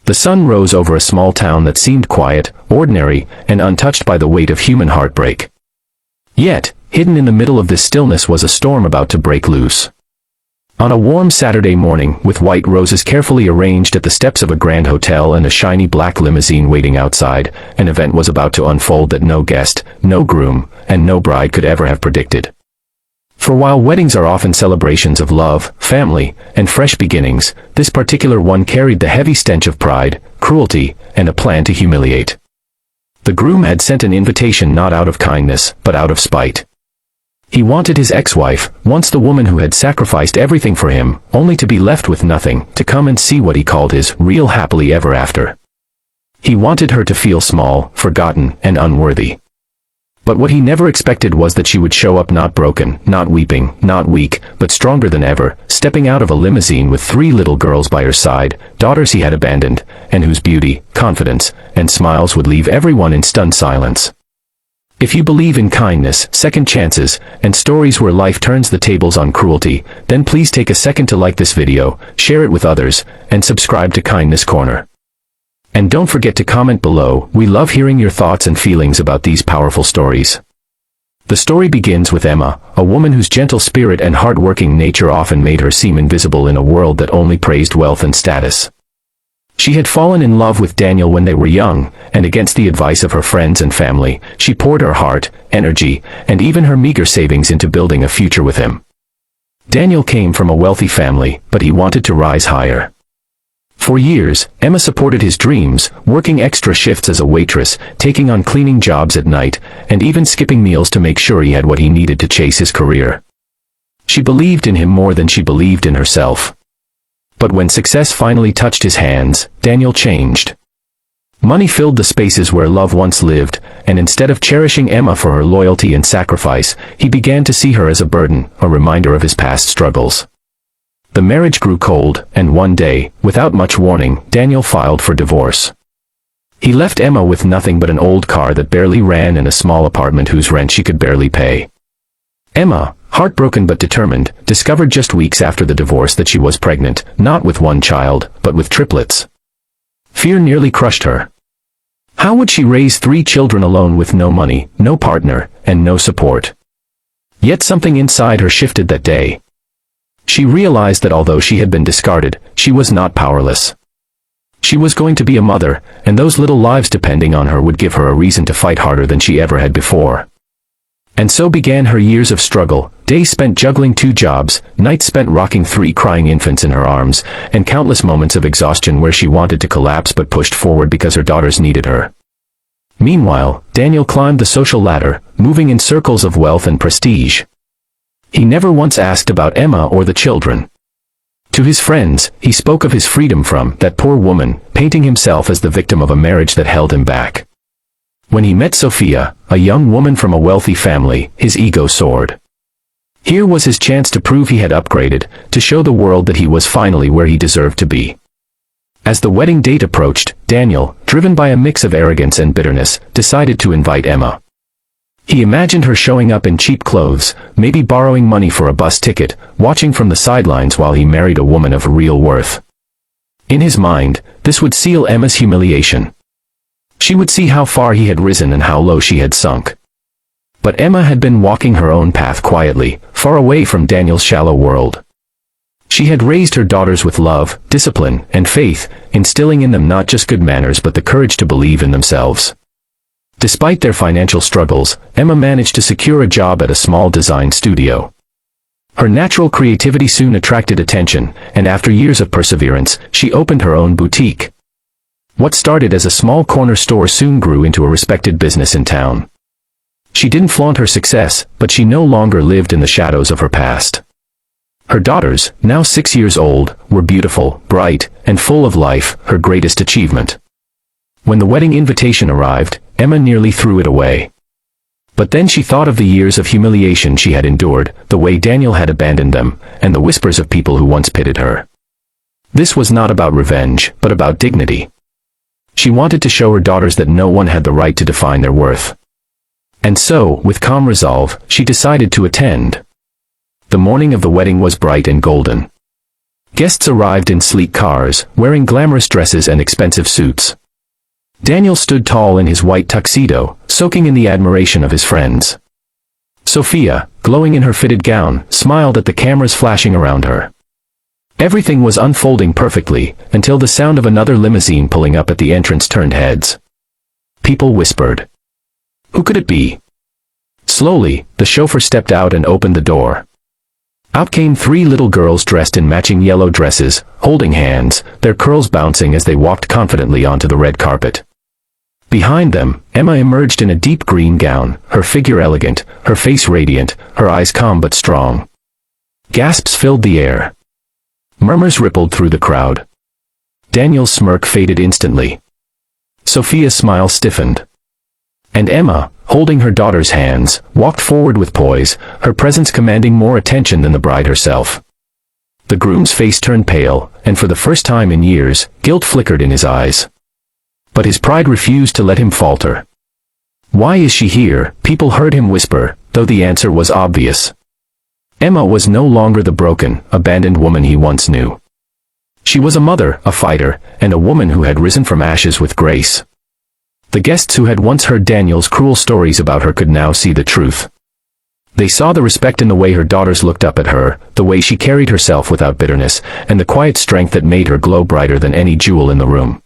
The sun rose over a small town that seemed quiet, ordinary, and untouched by the weight of human heartbreak. Yet, hidden in the middle of this stillness was a storm about to break loose. On a warm Saturday morning, with white roses carefully arranged at the steps of a grand hotel and a shiny black limousine waiting outside, an event was about to unfold that no guest, no groom, and no bride could ever have predicted. For while weddings are often celebrations of love, family, and fresh beginnings, this particular one carried the heavy stench of pride, cruelty, and a plan to humiliate. The groom had sent an invitation not out of kindness, but out of spite. He wanted his ex-wife, once the woman who had sacrificed everything for him, only to be left with nothing, to come and see what he called his real happily ever after. He wanted her to feel small, forgotten, and unworthy. But what he never expected was that she would show up not broken, not weeping, not weak, but stronger than ever, stepping out of a limousine with 3 little girls by her side, daughters he had abandoned, and whose beauty, confidence, and smiles would leave everyone in stunned silence. If you believe in kindness, second chances, and stories where life turns the tables on cruelty, then please take a second to like this video, share it with others, and subscribe to Kindness Corner. And don't forget to comment below. We love hearing your thoughts and feelings about these powerful stories. The story begins with Emma, a woman whose gentle spirit and hard-working nature often made her seem invisible in a world that only praised wealth and status. She had fallen in love with Daniel when they were young, and against the advice of her friends and family, she poured her heart, energy, and even her meager savings into building a future with him. Daniel came from a wealthy family, but he wanted to rise higher. For years, Emma supported his dreams, working extra shifts as a waitress, taking on cleaning jobs at night, and even skipping meals to make sure he had what he needed to chase his career. She believed in him more than she believed in herself. But when success finally touched his hands, Daniel changed. Money filled the spaces where love once lived, and instead of cherishing Emma for her loyalty and sacrifice, he began to see her as a burden, a reminder of his past struggles. The marriage grew cold, and one day, without much warning, Daniel filed for divorce. He left Emma with nothing but an old car that barely ran and a small apartment whose rent she could barely pay. Emma, heartbroken but determined, discovered just weeks after the divorce that she was pregnant, not with one child, but with triplets. Fear nearly crushed her. How would she raise 3 children alone with no money, no partner, and no support? Yet something inside her shifted that day. She realized that although she had been discarded, she was not powerless. She was going to be a mother, and those little lives depending on her would give her a reason to fight harder than she ever had before. And so began her years of struggle, days spent juggling 2 jobs, nights spent rocking 3 crying infants in her arms, and countless moments of exhaustion where she wanted to collapse but pushed forward because her daughters needed her. Meanwhile, Daniel climbed the social ladder, moving in circles of wealth and prestige. He never once asked about Emma or the children. To his friends, he spoke of his freedom from that poor woman, painting himself as the victim of a marriage that held him back. When he met Sophia, a young woman from a wealthy family, his ego soared. Here was his chance to prove he had upgraded, to show the world that he was finally where he deserved to be. As the wedding date approached, Daniel, driven by a mix of arrogance and bitterness, decided to invite Emma. He imagined her showing up in cheap clothes, maybe borrowing money for a bus ticket, watching from the sidelines while he married a woman of real worth. In his mind, this would seal Emma's humiliation. She would see how far he had risen and how low she had sunk. But Emma had been walking her own path quietly, far away from Daniel's shallow world. She had raised her daughters with love, discipline, and faith, instilling in them not just good manners but the courage to believe in themselves. Despite their financial struggles, Emma managed to secure a job at a small design studio. Her natural creativity soon attracted attention, and after years of perseverance, she opened her own boutique. What started as a small corner store soon grew into a respected business in town. She didn't flaunt her success, but she no longer lived in the shadows of her past. Her daughters, now 6 years old, were beautiful, bright, and full of life, her greatest achievement. When the wedding invitation arrived, Emma nearly threw it away. But then she thought of the years of humiliation she had endured, the way Daniel had abandoned them, and the whispers of people who once pitied her. This was not about revenge, but about dignity. She wanted to show her daughters that no one had the right to define their worth. And so, with calm resolve, she decided to attend. The morning of the wedding was bright and golden. Guests arrived in sleek cars, wearing glamorous dresses and expensive suits. Daniel stood tall in his white tuxedo, soaking in the admiration of his friends. Sophia, glowing in her fitted gown, smiled at the cameras flashing around her. Everything was unfolding perfectly, until the sound of another limousine pulling up at the entrance turned heads. People whispered. Who could it be? Slowly, the chauffeur stepped out and opened the door. Out came three little girls dressed in matching yellow dresses, holding hands, their curls bouncing as they walked confidently onto the red carpet. Behind them, Emma emerged in a deep green gown, her figure elegant, her face radiant, her eyes calm but strong. Gasps filled the air. Murmurs rippled through the crowd. Daniel's smirk faded instantly. Sophia's smile stiffened. And Emma, holding her daughter's hands, walked forward with poise, her presence commanding more attention than the bride herself. The groom's face turned pale, and for the first time in years, guilt flickered in his eyes. But his pride refused to let him falter. Why is she here? People heard him whisper, though the answer was obvious. Emma was no longer the broken, abandoned woman he once knew. She was a mother, a fighter, and a woman who had risen from ashes with grace. The guests who had once heard Daniel's cruel stories about her could now see the truth. They saw the respect in the way her daughters looked up at her, the way she carried herself without bitterness, and the quiet strength that made her glow brighter than any jewel in the room.